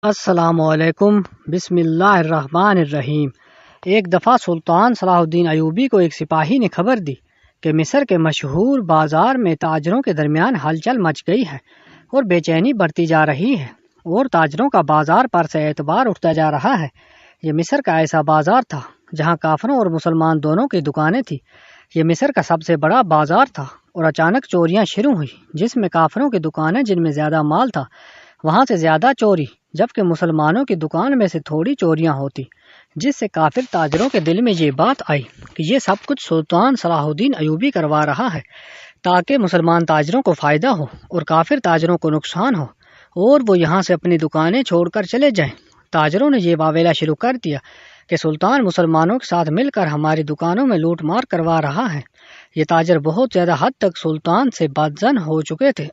السلام علیکم۔ بسم اللہ الرحمن الرحیم۔ ایک دفعہ سلطان صلاح الدین ایوبی کو ایک سپاہی نے خبر دی کہ مصر کے مشہور بازار میں تاجروں کے درمیان ہلچل مچ گئی ہے اور بے چینی بڑھتی جا رہی ہے اور تاجروں کا بازار پر سے اعتبار اٹھتا جا رہا ہے۔ یہ مصر کا ایسا بازار تھا جہاں کافروں اور مسلمان دونوں کی دکانیں تھیں۔ یہ مصر کا سب سے بڑا بازار تھا اور اچانک چوریاں شروع ہوئی، جس میں کافروں کی دکانیں جن میں زیادہ مال تھا وہاں سے زیادہ چوری، جبکہ مسلمانوں کی دکان میں سے تھوڑی چوریاں ہوتی، جس سے کافر تاجروں کے دل میں یہ بات آئی کہ یہ سب کچھ سلطان صلاح الدین ایوبی کروا رہا ہے تاکہ مسلمان تاجروں کو فائدہ ہو اور کافر تاجروں کو نقصان ہو اور وہ یہاں سے اپنی دکانیں چھوڑ کر چلے جائیں۔ تاجروں نے یہ واویلا شروع کر دیا کہ سلطان مسلمانوں کے ساتھ مل کر ہماری دکانوں میں لوٹ مار کروا رہا ہے۔ یہ تاجر بہت زیادہ حد تک سلطان سے بدظن ہو چکے تھے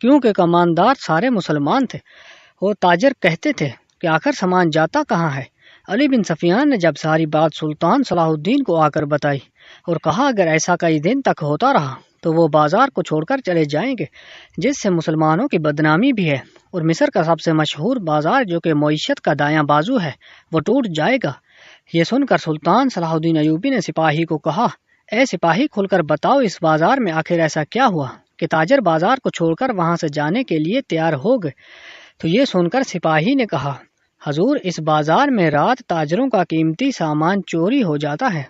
کیونکہ کماندار سارے مسلمان تھے اور تاجر کہتے تھے کہ آخر سامان جاتا کہاں ہے۔ علی بن سفیان نے جب ساری بات سلطان صلاح الدین کو آ کر بتائی اور کہا اگر ایسا کئی دن تک ہوتا رہا تو وہ بازار کو چھوڑ کر چلے جائیں گے، جس سے مسلمانوں کی بدنامی بھی ہے اور مصر کا سب سے مشہور بازار جو کہ معیشت کا دایاں بازو ہے وہ ٹوٹ جائے گا۔ یہ سن کر سلطان صلاح الدین ایوبی نے سپاہی کو کہا، اے سپاہی، کھل کر بتاؤ اس بازار میں آخر ایسا کیا ہوا کہ تاجر بازار کو چھوڑ کر وہاں سے جانے کے لیے تیار ہو گئے۔ تو یہ سن کر سپاہی نے کہا، حضور، اس بازار میں رات تاجروں کا قیمتی سامان چوری ہو جاتا ہے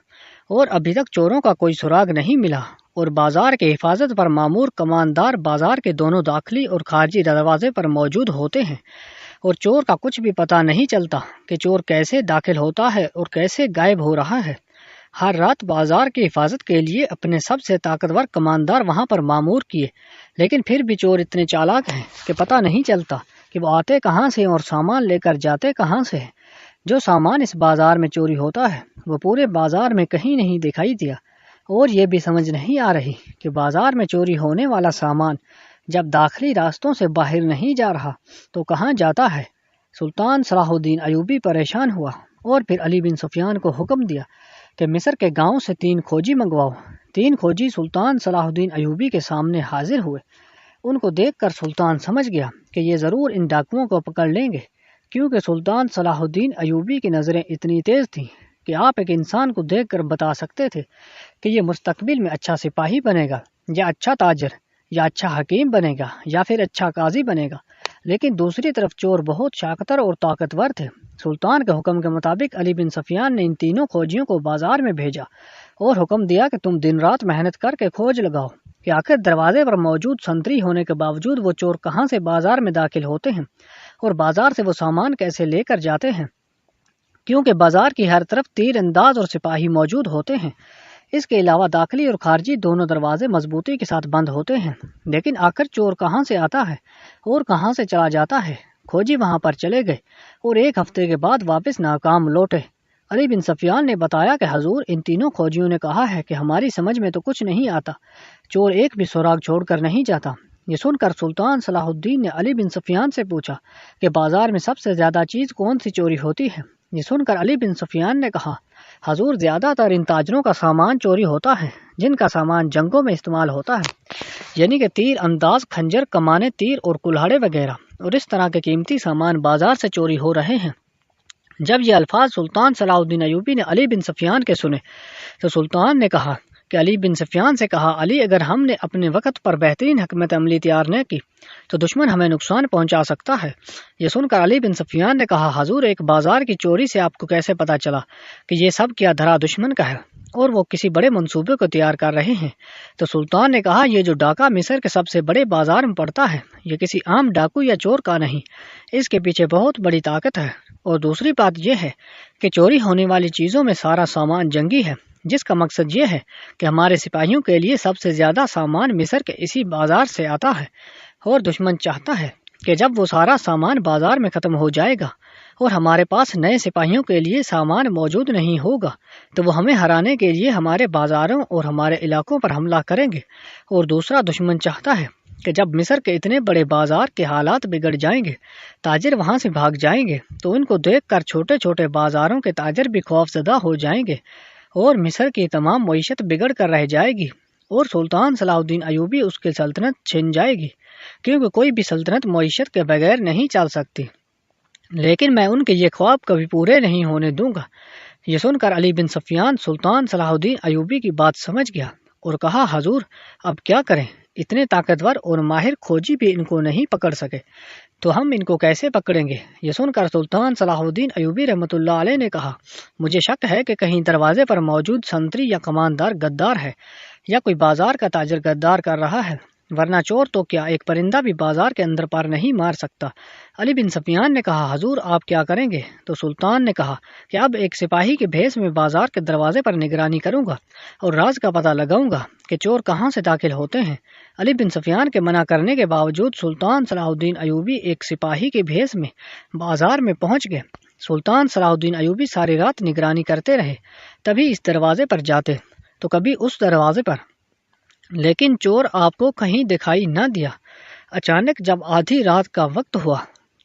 اور ابھی تک چوروں کا کوئی سراغ نہیں ملا اور بازار کے حفاظت پر مامور کماندار بازار کے دونوں داخلی اور خارجی دروازے پر موجود ہوتے ہیں اور چور کا کچھ بھی پتہ نہیں چلتا کہ چور کیسے داخل ہوتا ہے اور کیسے غائب ہو رہا ہے۔ ہر رات بازار کی حفاظت کے لیے اپنے سب سے طاقتور کماندار وہاں پر مامور کیے، لیکن پھر بھی چور اتنے چالاک ہیں کہ پتہ نہیں چلتا کہ وہ آتے کہاں سے اور سامان لے کر جاتے کہاں سے ہے۔ جو سامان اس بازار میں چوری ہوتا ہے وہ پورے بازار میں کہیں نہیں دکھائی دیا اور یہ بھی سمجھ نہیں آ رہی کہ بازار میں چوری ہونے والا سامان جب داخلی راستوں سے باہر نہیں جا رہا تو کہاں جاتا ہے۔ سلطان صلاح الدین ایوبی پریشان ہوا اور پھر علی بن سفیان کو حکم دیا کہ مصر کے گاؤں سے 3 کھوجی منگواؤ۔ 3 کھوجی سلطان صلاح الدین ایوبی کے سامنے حاضر ہوئے۔ ان کو دیکھ کر سلطان سمجھ گیا کہ یہ ضرور ان ڈاکوؤں کو پکڑ لیں گے، کیونکہ سلطان صلاح الدین ایوبی کی نظریں اتنی تیز تھیں کہ آپ ایک انسان کو دیکھ کر بتا سکتے تھے کہ یہ مستقبل میں اچھا سپاہی بنے گا یا اچھا تاجر یا اچھا حکیم بنے گا یا پھر اچھا قاضی بنے گا۔ لیکن دوسری طرف چور بہت شاکتر اور طاقتور تھے۔ سلطان کے حکم کے مطابق علی بن سفیان نے ان 3 کھوجیوں کو بازار میں بھیجا اور حکم دیا کہ تم دن رات محنت کر کے کھوج لگاؤ کہ آخر دروازے پر موجود سنتری ہونے کے باوجود وہ چور کہاں سے بازار میں داخل ہوتے ہیں اور بازار سے وہ سامان کیسے لے کر جاتے ہیں، کیونکہ بازار کی ہر طرف تیر انداز اور سپاہی موجود ہوتے ہیں۔ اس کے علاوہ داخلی اور خارجی دونوں دروازے مضبوطی کے ساتھ بند ہوتے ہیں، لیکن آخر چور کہاں سے آتا ہے اور کہاں سے چلا جاتا ہے۔ کھوجی وہاں پر چلے گئے اور 1 ہفتے کے بعد واپس ناکام لوٹے۔ علی بن سفیان نے بتایا کہ حضور، ان 3 کھوجیوں نے کہا ہے کہ ہماری سمجھ میں تو کچھ نہیں آتا، چور ایک بھی سراغ چھوڑ کر نہیں جاتا۔ یہ سن کر سلطان صلاح الدین نے علی بن سفیان سے پوچھا کہ بازار میں سب سے زیادہ چیز کون سی چوری ہوتی ہے۔ یہ سن کر علی بن سفیان نے کہا، حضور، زیادہ تر ان تاجروں کا سامان چوری ہوتا ہے جن کا سامان جنگوں میں استعمال ہوتا ہے، یعنی کہ تیر انداز، خنجر، کمانیں، تیر اور کلہاڑے وغیرہ، اور اس طرح کے قیمتی سامان بازار سے چوری ہو رہے ہیں۔ جب یہ الفاظ سلطان صلاح الدین ایوبی نے علی بن سفیان کے سنے تو سلطان نے کہا کہ علی بن سفیان سے کہا، علی، اگر ہم نے اپنے وقت پر بہترین حکمت عملی تیار نہ کی تو دشمن ہمیں نقصان پہنچا سکتا ہے۔ یہ سن کر علی بن سفیان نے کہا، حضور، ایک بازار کی چوری سے آپ کو کیسے پتا چلا کہ یہ سب کیا دھرا دشمن کا ہے اور وہ کسی بڑے منصوبے کو تیار کر رہے ہیں؟ تو سلطان نے کہا، یہ جو ڈاکہ مصر کے سب سے بڑے بازار میں پڑتا ہے یہ کسی عام ڈاکو یا چور کا نہیں، اس کے پیچھے بہت بڑی طاقت ہے، اور دوسری بات یہ ہے کہ چوری ہونے والی چیزوں میں سارا سامان جنگی ہے، جس کا مقصد یہ ہے کہ ہمارے سپاہیوں کے لیے سب سے زیادہ سامان مصر کے اسی بازار سے آتا ہے، اور دشمن چاہتا ہے کہ جب وہ سارا سامان بازار میں ختم ہو جائے گا اور ہمارے پاس نئے سپاہیوں کے لیے سامان موجود نہیں ہوگا تو وہ ہمیں ہرانے کے لیے ہمارے بازاروں اور ہمارے علاقوں پر حملہ کریں گے۔ اور دوسرا، دشمن چاہتا ہے کہ جب مصر کے اتنے بڑے بازار کے حالات بگڑ جائیں گے، تاجر وہاں سے بھاگ جائیں گے تو ان کو دیکھ کر چھوٹے چھوٹے بازاروں کے تاجر بھی خوف زدہ ہو جائیں گے اور مصر کی تمام معیشت بگڑ کر رہ جائے گی اور سلطان صلاح الدین ایوبی اس کی سلطنت چھن جائے گی، کیونکہ کوئی بھی سلطنت معیشت کے بغیر نہیں چل سکتی۔ لیکن میں ان کے یہ خواب کبھی پورے نہیں ہونے دوں گا۔ یہ سن کر علی بن سفیان سلطان صلاح الدین ایوبی کی بات سمجھ گیا اور کہا، حضور اب کیا کریں؟ اتنے طاقتور اور ماہر کھوجی بھی ان کو نہیں پکڑ سکے تو ہم ان کو کیسے پکڑیں گے؟ یہ سن کر سلطان صلاح الدین ایوبی رحمۃ اللہ علیہ نے کہا، مجھے شک ہے کہ کہیں دروازے پر موجود سنتری یا کماندار غدار ہے یا کوئی بازار کا تاجر غدار کر رہا ہے، ورنہ چور تو کیا ایک پرندہ بھی بازار کے اندر پر نہیں مار سکتا۔ علی بن سفیان نے کہا، حضور آپ کیا کریں گے؟ تو سلطان نے کہا کہ اب ایک سپاہی کے بھیس میں بازار کے دروازے پر نگرانی کروں گا اور راز کا پتہ لگاؤں گا کہ چور کہاں سے داخل ہوتے ہیں۔ علی بن سفیان کے منع کرنے کے باوجود سلطان صلاح الدین ایوبی ایک سپاہی کے بھیس میں بازار میں پہنچ گئے۔ سلطان صلاح الدین ایوبی ساری رات نگرانی کرتے رہے، کبھی اس دروازے پر جاتے تو کبھی اس دروازے پر، لیکن چور آپ کو کہیں دکھائی نہ دیا۔ اچانک جب آدھی رات کا وقت ہوا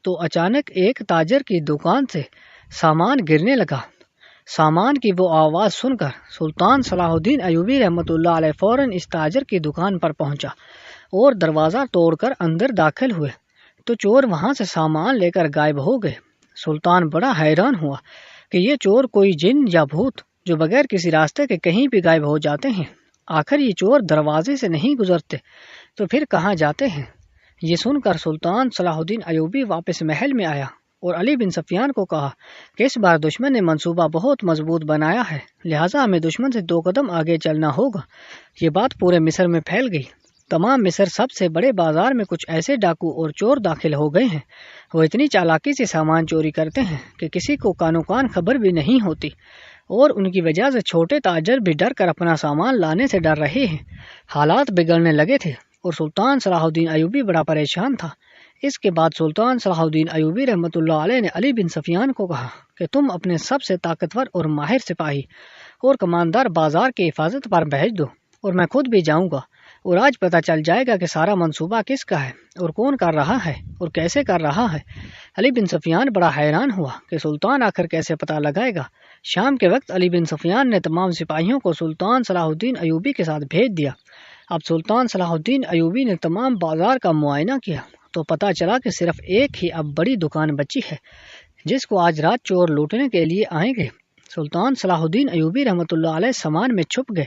تو اچانک ایک تاجر کی دکان سے سامان گرنے لگا۔ سامان کی وہ آواز سن کر سلطان صلاح الدین ایوبی رحمۃ اللہ علیہ فوراً اس تاجر کی دکان پر پہنچا اور دروازہ توڑ کر اندر داخل ہوئے تو چور وہاں سے سامان لے کر غائب ہو گئے۔ سلطان بڑا حیران ہوا کہ یہ چور کوئی جن یا بھوت جو بغیر کسی راستے کے کہیں بھی غائب ہو جاتے ہیں، آخر یہ چور دروازے سے نہیں گزرتے تو پھر کہاں جاتے ہیں؟ یہ سن کر سلطان صلاح الدین ایوبی واپس محل میں آیا اور علی بن سفیان کو کہا کہ اس بار دشمن نے منصوبہ بہت مضبوط بنایا ہے، لہٰذا ہمیں دشمن سے 2 قدم آگے چلنا ہوگا۔ یہ بات پورے مصر میں پھیل گئی۔ تمام مصر سب سے بڑے بازار میں کچھ ایسے ڈاکو اور چور داخل ہو گئے ہیں، وہ اتنی چالاکی سے سامان چوری کرتے ہیں کہ کسی کو کانو کان خبر بھی نہیں ہوتی، اور ان کی وجہ سے چھوٹے تاجر بھی ڈر کر اپنا سامان لانے سے ڈر رہے ہیں۔ حالات بگڑنے لگے تھے اور سلطان صلاح الدین ایوبی بڑا پریشان تھا۔ اس کے بعد سلطان صلاح الدین ایوبی رحمۃ اللہ علیہ نے علی بن سفیان کو کہا کہ تم اپنے سب سے طاقتور اور ماہر سپاہی اور کماندار بازار کی حفاظت پر بھیج دو اور میں خود بھی جاؤں گا، اور آج پتہ چل جائے گا کہ سارا منصوبہ کس کا ہے اور کون کر رہا ہے اور کیسے کر رہا ہے۔ علی بن سفیان بڑا حیران ہوا کہ سلطان آخر کیسے پتہ لگائے گا۔ شام کے وقت علی بن سفیان نے تمام سپاہیوں کو سلطان صلاح الدین ایوبی کے ساتھ بھیج دیا۔ اب سلطان صلاح الدین ایوبی نے تمام بازار کا معائنہ کیا تو پتہ چلا کہ صرف ایک ہی اب بڑی دکان بچی ہے جس کو آج رات چور لوٹنے کے لیے آئیں گے۔ سلطان صلاح الدین ایوبی رحمۃ اللہ علیہ سامان میں چھپ گئے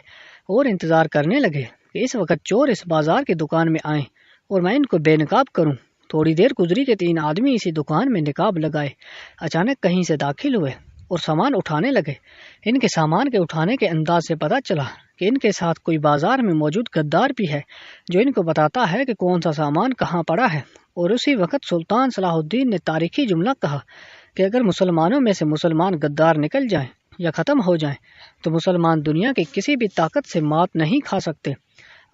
اور انتظار کرنے لگے کہ اس وقت چور اس بازار کی دکان میں آئیں اور میں ان کو بے نقاب کروں۔ تھوڑی دیر گزری کہ 3 آدمی اسی دکان میں نقاب لگائے اچانک کہیں سے داخل ہوئے اور سامان اٹھانے لگے۔ ان کے سامان کے اٹھانے کے انداز سے پتہ چلا کہ ان کے ساتھ کوئی بازار میں موجود غدار بھی ہے جو ان کو بتاتا ہے کہ کون سا سامان کہاں پڑا ہے۔ اور اسی وقت سلطان صلاح الدین نے تاریخی جملہ کہا کہ اگر مسلمانوں میں سے مسلمان غدار نکل جائیں یا ختم ہو جائیں تو مسلمان دنیا کی کسی بھی طاقت سے مات نہیں کھا سکتے۔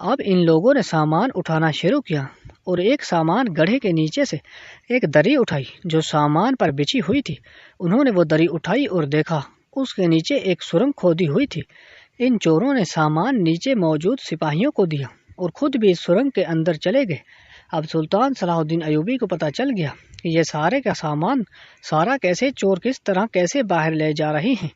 اب ان لوگوں نے سامان اٹھانا شروع کیا اور ایک سامان گڑھے کے نیچے سے ایک دری اٹھائی جو سامان پر بچھی ہوئی تھی۔ انہوں نے وہ دری اٹھائی اور دیکھا اس کے نیچے ایک سرنگ کھودی ہوئی تھی۔ ان چوروں نے سامان نیچے موجود سپاہیوں کو دیا اور خود بھی اس سرنگ کے اندر چلے گئے۔ اب سلطان صلاح الدین ایوبی کو پتہ چل گیا کہ یہ سارے کا سامان سارا کیسے چور کس طرح کیسے باہر لے جا رہے ہیں۔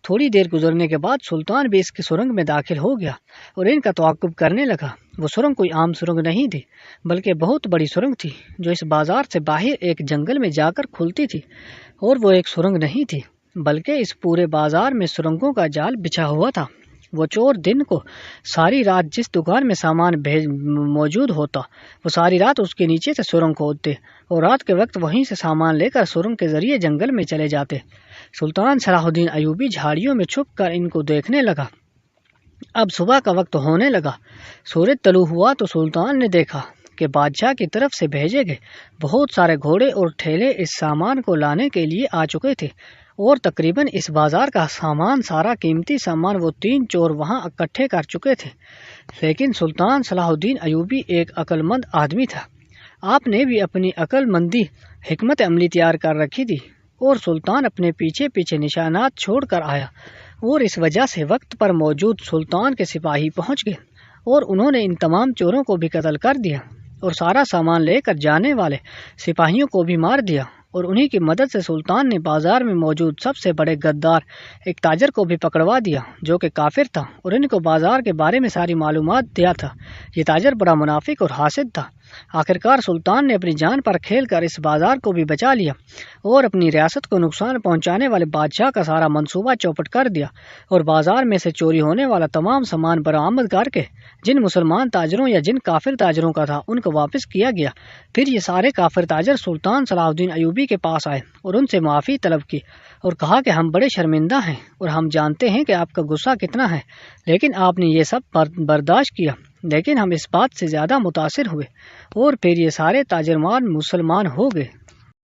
تھوڑی دیر گزرنے کے بعد سلطان بھی اس کی سرنگ میں داخل ہو گیا اور ان کا تعاقب کرنے لگا۔ وہ سرنگ کوئی عام سرنگ نہیں تھی بلکہ بہت بڑی سرنگ تھی جو اس بازار سے باہر ایک جنگل میں جا کر کھلتی تھی، اور وہ ایک سرنگ نہیں تھی بلکہ اس پورے بازار میں سرنگوں کا جال بچھا ہوا تھا۔ وہ چور دن کو ساری رات جس دکان میں سامان موجود ہوتا وہ ساری رات اس کے نیچے سے سرنگ کھودتے اور رات کے وقت وہیں سے سامان لے کر سرنگ کے ذریعے جنگل میں چلے جاتے۔ سلطان صلاح الدین ایوبی جھاڑیوں میں چھپ کر ان کو دیکھنے لگا۔ اب صبح کا وقت ہونے لگا، سورج طلوع ہوا تو سلطان نے دیکھا کہ بادشاہ کی طرف سے بھیجے گئے بہت سارے گھوڑے اور ٹھیلے اس سامان کو لانے کے لیے آ چکے تھے، اور تقریباً اس بازار کا سامان سارا قیمتی سامان وہ 3 چور وہاں اکٹھے کر چکے تھے۔ لیکن سلطان صلاح الدین ایوبی ایک عقل مند آدمی تھا۔ آپ نے بھی اپنی عقل مندی حکمت عملی تیار کر رکھی تھی، اور سلطان اپنے پیچھے پیچھے نشانات چھوڑ کر آیا، اور اس وجہ سے وقت پر موجود سلطان کے سپاہی پہنچ گئے اور انہوں نے ان تمام چوروں کو بھی قتل کر دیا اور سارا سامان لے کر جانے والے سپاہیوں کو بھی مار دیا، اور انہی کی مدد سے سلطان نے بازار میں موجود سب سے بڑے غدار ایک تاجر کو بھی پکڑوا دیا جو کہ کافر تھا اور ان کو بازار کے بارے میں ساری معلومات دیا تھا۔ یہ تاجر بڑا منافق اور حاسد تھا۔ آخرکار سلطان نے اپنی جان پر کھیل کر اس بازار کو بھی بچا لیا اور اپنی ریاست کو نقصان پہنچانے والے بادشاہ کا سارا منصوبہ چوپٹ کر دیا اور بازار میں سے چوری ہونے والا تمام سامان برآمد کر کے جن مسلمان تاجروں یا جن کافر تاجروں کا تھا ان کو واپس کیا گیا۔ پھر یہ سارے کافر تاجر سلطان صلاح الدین ایوبی کے پاس آئے اور ان سے معافی طلب کی اور کہا کہ ہم بڑے شرمندہ ہیں اور ہم جانتے ہیں کہ آپ کا غصہ کتنا ہے، لیکن آپ نے یہ سب برداشت کیا، لیکن ہم اس بات سے زیادہ متاثر ہوئے اور پھر یہ سارے تاجران مسلمان ہو گئے۔